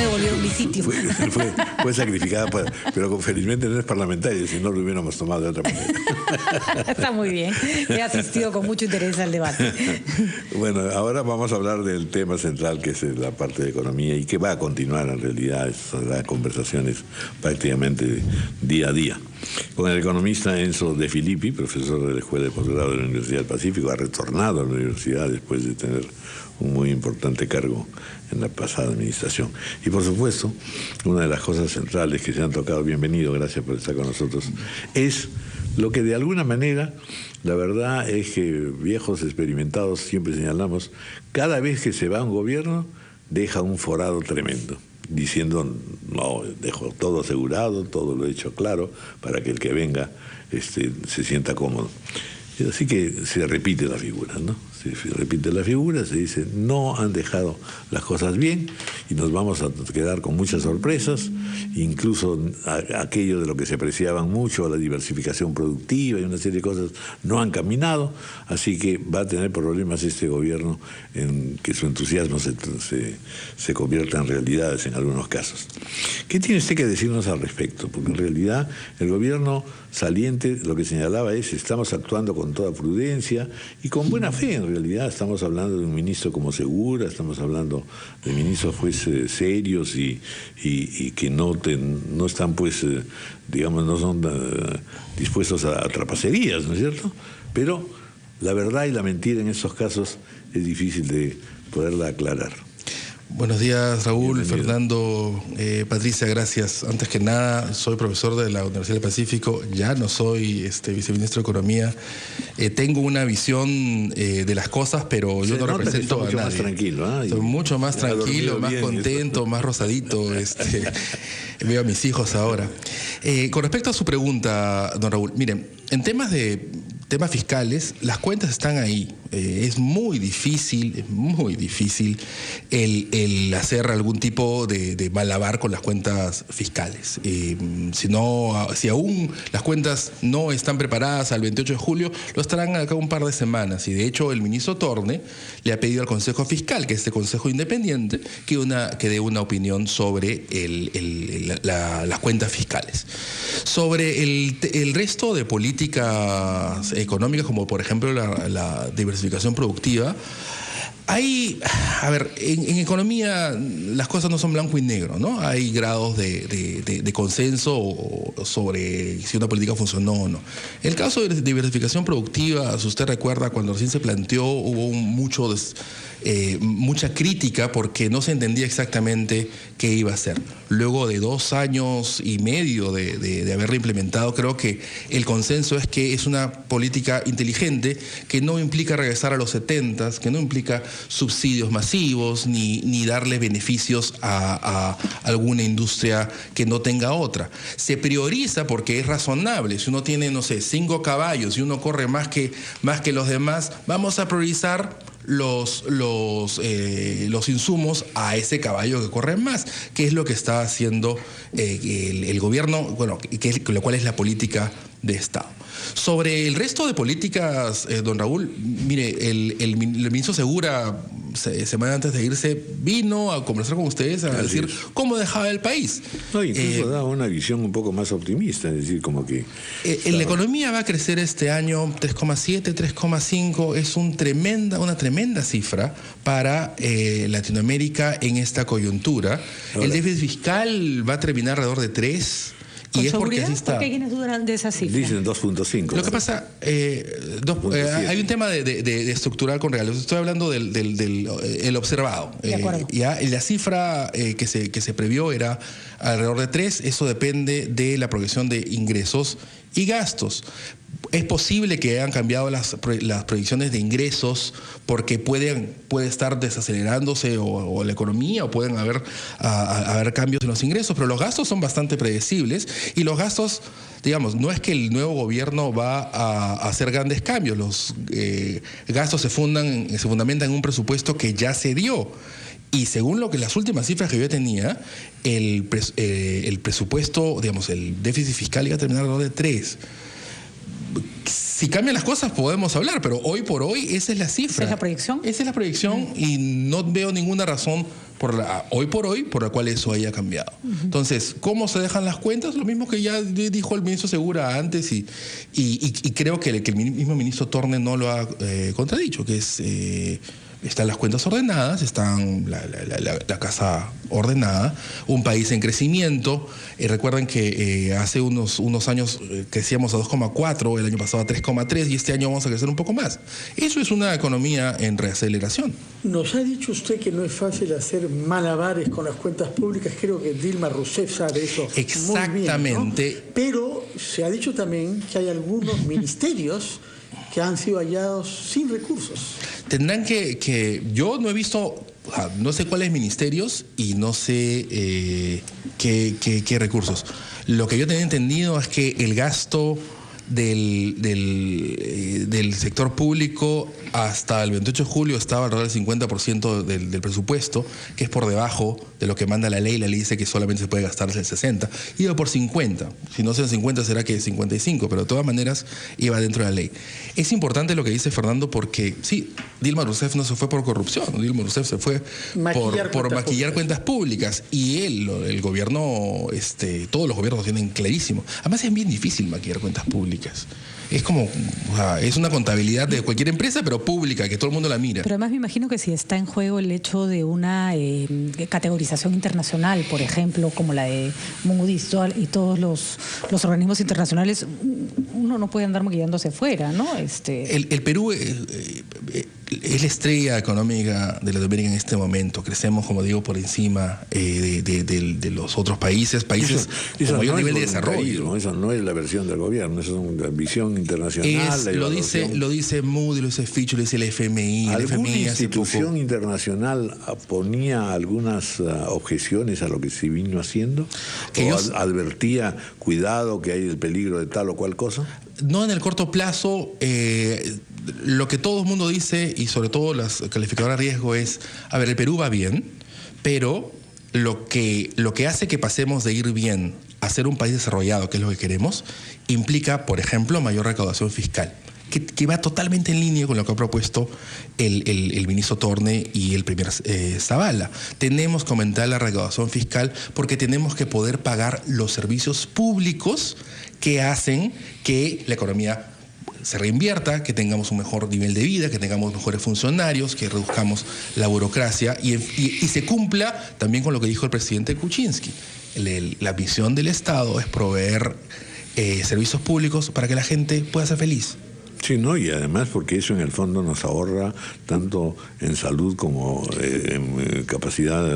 me devolvieron mi sitio. Fue sacrificada, pero felizmente no es parlamentaria, si no lo hubiéramos tomado de otra manera. Está muy bien. He asistido con mucho interés al debate. Bueno, ahora vamos a hablar del tema central, que es la parte de economía, y que va a continuar en realidad. Las conversaciones prácticamente día a día. Con el economista Enzo De Filippi, profesor de la Escuela de Posgrado de la Universidad del Pacífico, ha retornado a la universidad después de tener un muy importante cargo en la pasada administración. Y por supuesto, una de las cosas centrales que se han tocado, bienvenido, gracias por estar con nosotros, es lo que de alguna manera, la verdad es que viejos experimentados siempre señalamos, cada vez que se va un gobierno, deja un forado tremendo, diciendo, no, dejo todo asegurado, todo lo he hecho claro, para que el que venga se sienta cómodo. Así que se repite la figura, ¿no? Se repite la figura, se dice, no han dejado las cosas bien y nos vamos a quedar con muchas sorpresas, incluso aquello de lo que se apreciaban mucho, la diversificación productiva y una serie de cosas, no han caminado, así que va a tener problemas este gobierno en que su entusiasmo se convierta en realidades en algunos casos. ¿Qué tiene usted que decirnos al respecto? Porque en realidad el gobierno saliente lo que señalaba es, estamos actuando con toda prudencia y con buena fe. En realidad estamos hablando de un ministro como Segura, estamos hablando de ministros pues serios y que no están pues, digamos, no son dispuestos a trapacerías, ¿no es cierto? Pero la verdad y la mentira en esos casos es difícil de poderla aclarar. Buenos días, Raúl, bienvenido. Fernando, Patricia, gracias. Antes que nada, soy profesor de la Universidad del Pacífico, ya no soy viceministro de Economía. Tengo una visión de las cosas, pero yo no represento a nadie. Más tranquilo, ¿eh? Soy mucho más tranquilo, más contento, más rosadito. Veo a mis hijos ahora. Con respecto a su pregunta, don Raúl, miren, en temas fiscales, las cuentas están ahí. Es muy difícil el hacer algún tipo de malabar con las cuentas fiscales. Si aún las cuentas no están preparadas al 28 de julio, lo estarán acá un par de semanas. Y de hecho, el ministro Torne le ha pedido al Consejo Fiscal, que es este consejo independiente, que dé una opinión sobre las cuentas fiscales. Sobre el resto de políticas económicas, como por ejemplo la diversificación productiva, en economía las cosas no son blanco y negro, ¿no? Hay grados de consenso sobre si una política funcionó o no. En el caso de diversificación productiva, si usted recuerda, cuando recién se planteó, hubo mucha crítica porque no se entendía exactamente qué iba a hacer. Luego de 2 años y medio de haberla implementado, creo que el consenso es que es una política inteligente que no implica regresar a los 70s, que no implica subsidios masivos ni darle beneficios a alguna industria que no tenga otra. Se prioriza porque es razonable. Si uno tiene, 5 caballos y uno corre más que los demás, vamos a priorizar los insumos a ese caballo que corre más, que es lo que está haciendo el gobierno, lo cual es la política de Estado. Sobre el resto de políticas, don Raúl, mire, el ministro Segura, semana antes de irse, vino a conversar con ustedes, a decir cómo dejaba el país. No, incluso da una visión un poco más optimista, es decir, como que... la economía va a crecer este año 3,7, 3,5, es una tremenda cifra para Latinoamérica en esta coyuntura. Ahora, el déficit fiscal va a terminar alrededor de 3. ¿Con seguridad? ¿Por qué hay quienes dudan de esa cifra? Dicen 2.5. Lo que pasa, hay un tema de estructural con reales. Estoy hablando del observado. De acuerdo. La cifra que se previó era alrededor de 3. Eso depende de la proyección de ingresos y gastos. Es posible que hayan cambiado las proyecciones de ingresos porque puede estar desacelerándose o la economía, o pueden haber cambios en los ingresos, pero los gastos son bastante predecibles y los gastos, digamos, no es que el nuevo gobierno va a hacer grandes cambios. Los gastos se fundamentan en un presupuesto que ya se dio. Y según las últimas cifras que yo tenía, el presupuesto, digamos, el déficit fiscal iba a terminar alrededor de 3. Si cambian las cosas podemos hablar, pero hoy por hoy esa es la cifra. ¿Esa es la proyección? Esa es la proyección y no veo ninguna razón hoy por hoy, por la cual eso haya cambiado. Entonces, ¿cómo se dejan las cuentas? Lo mismo que ya dijo el ministro Segura antes y creo que el mismo ministro Torne no lo ha contradicho, que es... están las cuentas ordenadas, están la casa ordenada, un país en crecimiento. Recuerden que hace unos años crecíamos a 2,4, el año pasado a 3,3 y este año vamos a crecer un poco más. Eso es una economía en reaceleración. Nos ha dicho usted que no es fácil hacer malabares con las cuentas públicas. Creo que Dilma Rousseff sabe eso exactamente. Muy bien, ¿no? Pero se ha dicho también que hay algunos ministerios que han sido hallados sin recursos. Tendrán que yo no he visto, no sé cuáles ministerios y no sé qué recursos. Lo que yo tenía entendido es que el gasto del sector público hasta el 28 de julio estaba alrededor del 50% del presupuesto, que es por debajo de lo que manda la ley. La ley dice que solamente se puede gastarse el 60%. Iba por 50%. Si no son 50, será que 55%, pero de todas maneras iba dentro de la ley. Es importante lo que dice Fernando porque, sí, Dilma Rousseff no se fue por corrupción. Dilma Rousseff se fue por maquillar cuentas públicas. Y el gobierno, todos los gobiernos lo tienen clarísimo. Además es bien difícil maquillar cuentas públicas. Es como, es una contabilidad de cualquier empresa, pero pública, que todo el mundo la mira. Pero además me imagino que si está en juego el hecho de una categorización internacional, por ejemplo, como la de Moody's y todos los organismos internacionales, uno no puede andar maquillándose fuera, ¿no? El Perú es la estrella económica de Latinoamérica en este momento. Crecemos, como digo, por encima de los otros países con mayor nivel de desarrollo. Eso no es la versión del gobierno, eso es una visión internacional. Lo dice Moody, lo dice Fitch, lo dice el FMI. ¿Alguna institución internacional ponía algunas objeciones a lo que se vino haciendo? ¿O advertía, cuidado, que hay el peligro de tal o cual cosa? No en el corto plazo. Lo que todo el mundo dice, y sobre todo las calificadoras de riesgo, es, a ver, el Perú va bien, pero lo que hace que pasemos de ir bien a ser un país desarrollado, que es lo que queremos, implica, por ejemplo, mayor recaudación fiscal, que va totalmente en línea con lo que ha propuesto el ministro Torne y el primer Zavala. Tenemos que aumentar la recaudación fiscal porque tenemos que poder pagar los servicios públicos que hacen que la economía se reinvierta, que tengamos un mejor nivel de vida, que tengamos mejores funcionarios, que reduzcamos la burocracia y se cumpla también con lo que dijo el presidente Kuczynski. La misión del Estado es proveer servicios públicos para que la gente pueda ser feliz. Sí, no, y además porque eso en el fondo nos ahorra tanto en salud como en capacidad,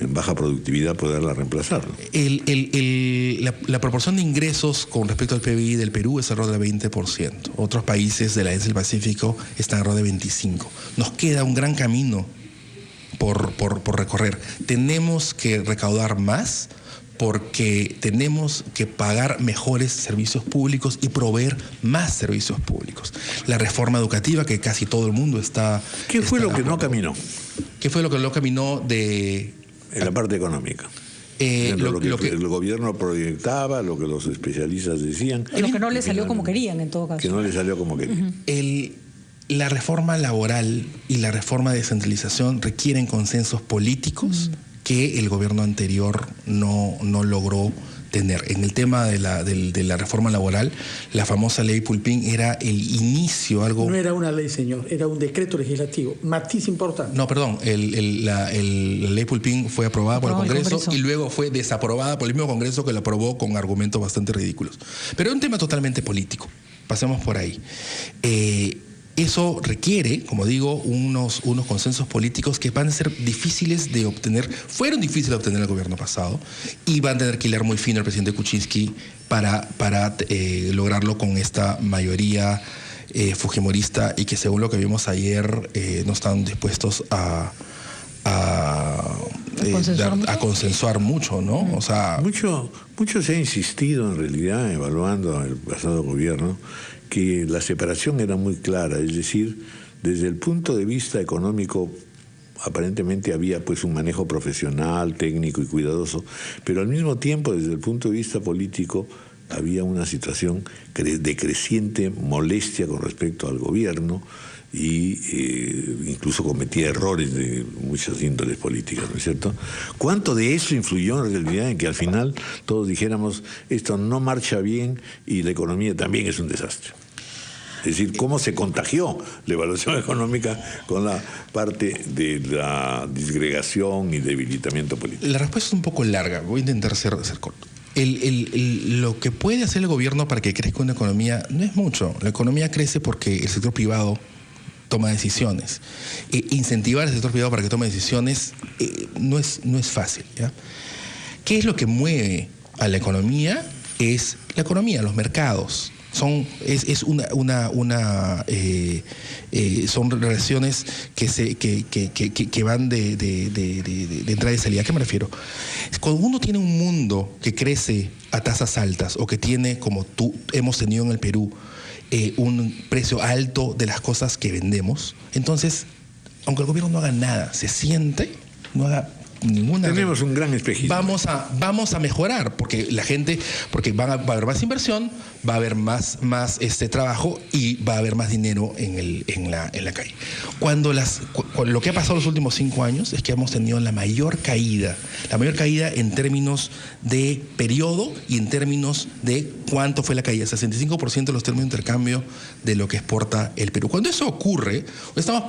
en baja productividad, poderla reemplazar. La proporción de ingresos con respecto al PBI del Perú es alrededor del 20%. Otros países de la ENS del Pacífico están alrededor de 25%. Nos queda un gran camino por recorrer. Tenemos que recaudar más porque tenemos que pagar mejores servicios públicos y proveer más servicios públicos. La reforma educativa que casi todo el mundo está... ¿Qué fue lo que no caminó? ¿Qué fue lo que no caminó en la parte económica? Lo que el gobierno proyectaba, lo que los especialistas decían. Lo que no le salió como querían, en todo caso. Que no le salió como querían. La reforma laboral y la reforma de descentralización requieren consensos políticos que el gobierno anterior no logró tener. En el tema de la reforma laboral, la famosa ley Pulpín era el inicio, algo... No era una ley, señor, era un decreto legislativo. Matiz importante. No, perdón, la ley Pulpín fue aprobada por el Congreso y luego fue desaprobada por el mismo Congreso, que la aprobó con argumentos bastante ridículos. Pero es un tema totalmente político. Pasemos por ahí. Eso requiere, como digo, unos consensos políticos que van a ser difíciles de obtener. Fueron difíciles de obtener el gobierno pasado y van a tener que hilar muy fino el presidente Kuczynski para lograrlo con esta mayoría fujimorista y que, según lo que vimos ayer, no están dispuestos a consensuar mucho, ¿no? O sea, mucho se ha insistido en realidad, evaluando el pasado gobierno, que la separación era muy clara, es decir, desde el punto de vista económico aparentemente había pues un manejo profesional, técnico y cuidadoso, pero al mismo tiempo desde el punto de vista político había una situación de creciente molestia con respecto al gobierno, y incluso cometía errores de muchas índoles políticas, ¿no es cierto? ¿Cuánto de eso influyó en realidad en que al final todos dijéramos esto no marcha bien y la economía también es un desastre? Es decir, cómo se contagió la evaluación económica con la parte de la disgregación y debilitamiento político. La respuesta es un poco larga, voy a intentar ser corto. Lo que puede hacer el gobierno para que crezca una economía no es mucho. La economía crece porque el sector privado toma decisiones. Incentivar al sector privado para que tome decisiones no es fácil, ¿ya? ¿Qué es lo que mueve a la economía? Es la economía, los mercados. Son relaciones que van de entrada y salida. ¿A qué me refiero? Cuando uno tiene un mundo que crece a tasas altas o que tiene, como hemos tenido en el Perú, un precio alto de las cosas que vendemos, entonces, aunque el gobierno no haga nada, se siente, no haga ninguna. Tenemos un gran espejismo. Vamos a mejorar porque va a haber más inversión, va a haber más trabajo y va a haber más dinero en la calle. Lo que ha pasado los últimos 5 años es que hemos tenido la mayor caída en términos de periodo y en términos de cuánto fue la caída, 65% de los términos de intercambio de lo que exporta el Perú. Cuando eso ocurre,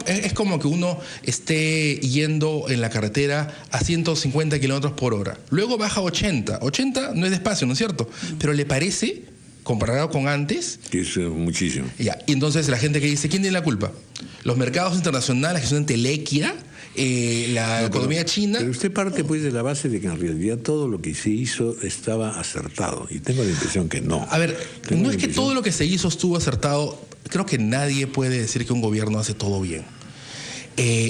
es como que uno esté yendo en la carretera a 150 kilómetros por hora. Luego baja a 80. 80 no es despacio, ¿no es cierto? Pero le parece, comparado con antes, que es muchísimo. Ya. Y entonces la gente que dice, ¿quién tiene la culpa? Los mercados internacionales que son entelequia, la economía china. Pero usted parte pues de la base de que en realidad todo lo que se hizo estaba acertado. Y tengo la impresión que no. A ver, no es que todo lo que se hizo estuvo acertado. Creo que nadie puede decir que un gobierno hace todo bien.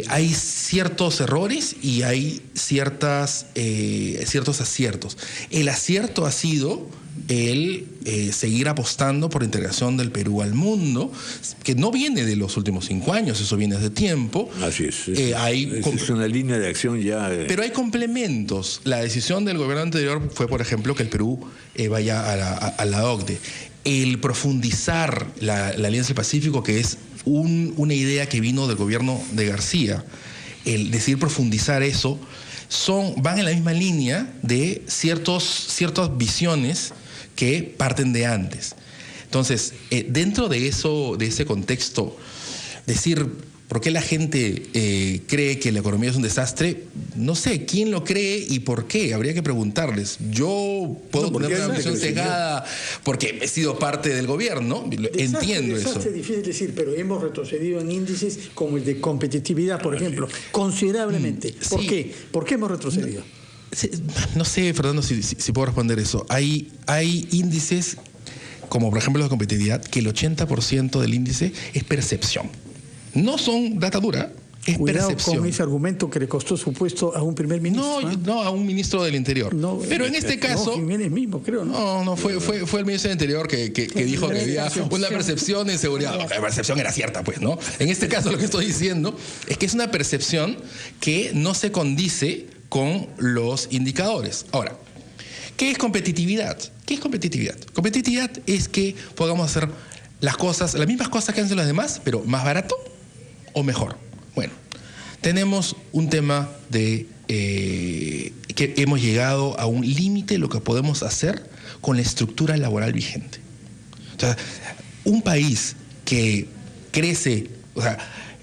Hay ciertos errores y hay ciertos aciertos. El acierto ha sido el seguir apostando por la integración del Perú al mundo, que no viene de los últimos 5 años, eso viene de tiempo. Así es. Es una línea de acción ya. Pero hay complementos. La decisión del gobierno anterior fue, por ejemplo, que el Perú vaya a la OCDE. El profundizar la Alianza del Pacífico, que es una idea que vino del gobierno de García, el decidir profundizar eso, van en la misma línea de ciertas visiones que parten de antes. Entonces, dentro de ese contexto, decir por qué la gente cree que la economía es un desastre, no sé quién lo cree y por qué, habría que preguntarles. Yo puedo poner una visión cegada porque he sido parte del gobierno, entiendo eso. Es difícil decir, pero hemos retrocedido en índices como el de competitividad, por ejemplo, considerablemente. ¿Por qué? ¿Por qué hemos retrocedido? No sé, Fernando, si puedo responder eso. Hay índices, como por ejemplo la competitividad, que el 80% del índice es percepción. No son data dura, es Cuidado percepción. Con ese argumento que le costó su puesto a un primer ministro. No, a un ministro del Interior. No, pero en este caso... Jiménez mismo, creo, ¿no? No, fue el ministro del Interior que dijo que había una percepción de inseguridad. La percepción era cierta, pues, ¿no? En este caso lo que estoy diciendo es que es una percepción que no se condice con los indicadores. Ahora, ¿qué es competitividad? Competitividad es que podamos hacer las mismas cosas que hacen los demás, pero más barato o mejor. Bueno, tenemos un tema de que hemos llegado a un límite de lo que podemos hacer con la estructura laboral vigente. O sea, un país que crece, o sea,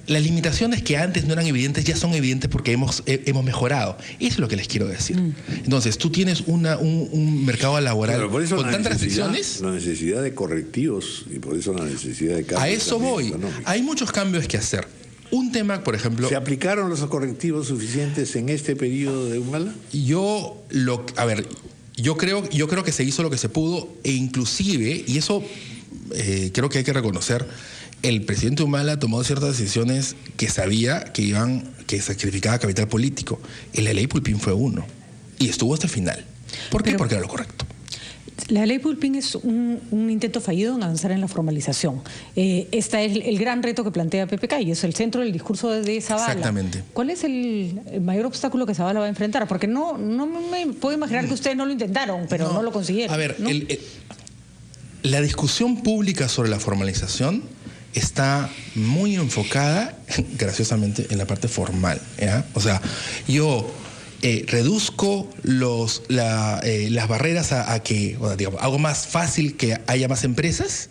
las limitaciones que antes no eran evidentes ya son evidentes porque hemos mejorado. Eso es lo que les quiero decir. Entonces, tú tienes un mercado laboral con tantas restricciones. La necesidad de correctivos y por eso la necesidad de cambios. A eso voy. Hay muchos cambios que hacer. Un tema, por ejemplo... ¿Se aplicaron los correctivos suficientes en este periodo de Humala? Yo creo que se hizo lo que se pudo e inclusive, y eso creo que hay que reconocer, el presidente Humala tomó ciertas decisiones que sabía que sacrificaba capital político. La ley Pulpín fue uno y estuvo hasta el final. ¿Por qué? Porque era lo correcto. La ley Pulpín es un intento fallido en avanzar en la formalización. Este es el gran reto que plantea PPK y es el centro del discurso de Zabala. Exactamente. ¿Cuál es el mayor obstáculo que Zabala va a enfrentar? Porque no me puedo imaginar que ustedes no lo intentaron, pero no lo consiguieron. A ver, ¿no? La discusión pública sobre la formalización está muy enfocada, graciosamente, en la parte formal, ¿ya? O sea, yo reduzco las barreras a que, bueno, digamos, hago más fácil que haya más empresas,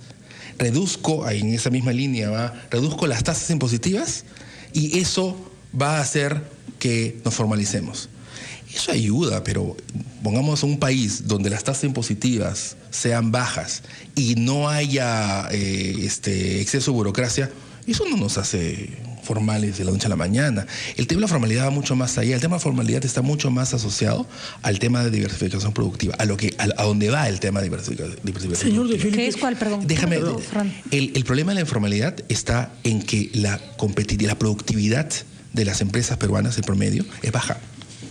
reduzco, en esa misma línea, reduzco las tasas impositivas y eso va a hacer que nos formalicemos. Eso ayuda, pero pongamos un país donde las tasas impositivas sean bajas y no haya exceso de burocracia, eso no nos hace formales de la noche a la mañana. El tema de la formalidad va mucho más allá. El tema de la formalidad está mucho más asociado al tema de diversificación productiva, a donde va el tema de diversificación Señor de productiva. Felipe, ¿Qué es cuál, perdón? Déjame, Fran. el problema de la informalidad está en que la productividad de las empresas peruanas en promedio es baja.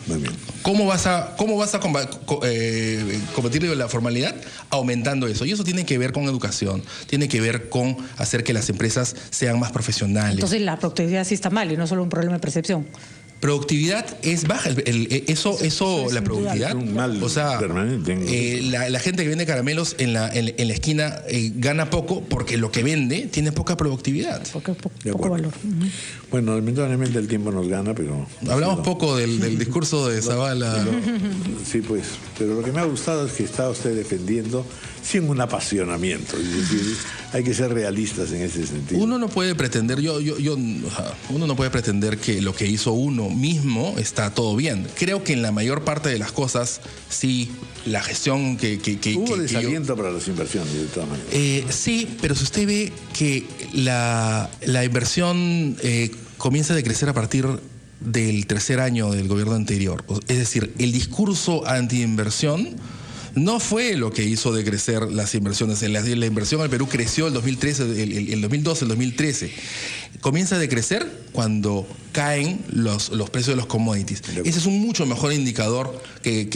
Muy bien. ¿Cómo vas a combatir la formalidad? Aumentando eso. Y eso tiene que ver con educación, tiene que ver con hacer que las empresas sean más profesionales. Entonces la productividad sí está mal y no solo un problema de percepción. Productividad es baja. La productividad. Es un mal permanente. La gente que vende caramelos en la esquina gana poco porque lo que vende tiene poca productividad. Porque poco valor. Bueno, lamentablemente el tiempo nos gana, pero... Hablamos poco del discurso de Zavala. Sí, pues. Pero lo que me ha gustado es que está usted defendiendo sin un apasionamiento. Es decir, hay que ser realistas en ese sentido. Uno no puede pretender, uno no puede pretender que lo que hizo uno mismo está todo bien. Creo que en la mayor parte de las cosas, sí, la gestión Hubo desaliento para las inversiones, de todas maneras. Sí, pero si usted ve que la inversión comienza a decrecer a partir del tercer año del gobierno anterior, es decir, el discurso anti-inversión no fue lo que hizo decrecer las inversiones. La inversión al Perú creció el 2013, el 2012, el 2013. Comienza a decrecer cuando caen los precios de los commodities. Ese es un mucho mejor indicador que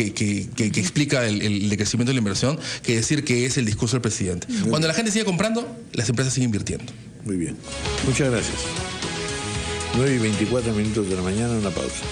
explica el decrecimiento de la inversión que decir que es el discurso del presidente. Cuando la gente sigue comprando, las empresas siguen invirtiendo. Muy bien. Muchas gracias. 9:24 de la mañana, una pausa.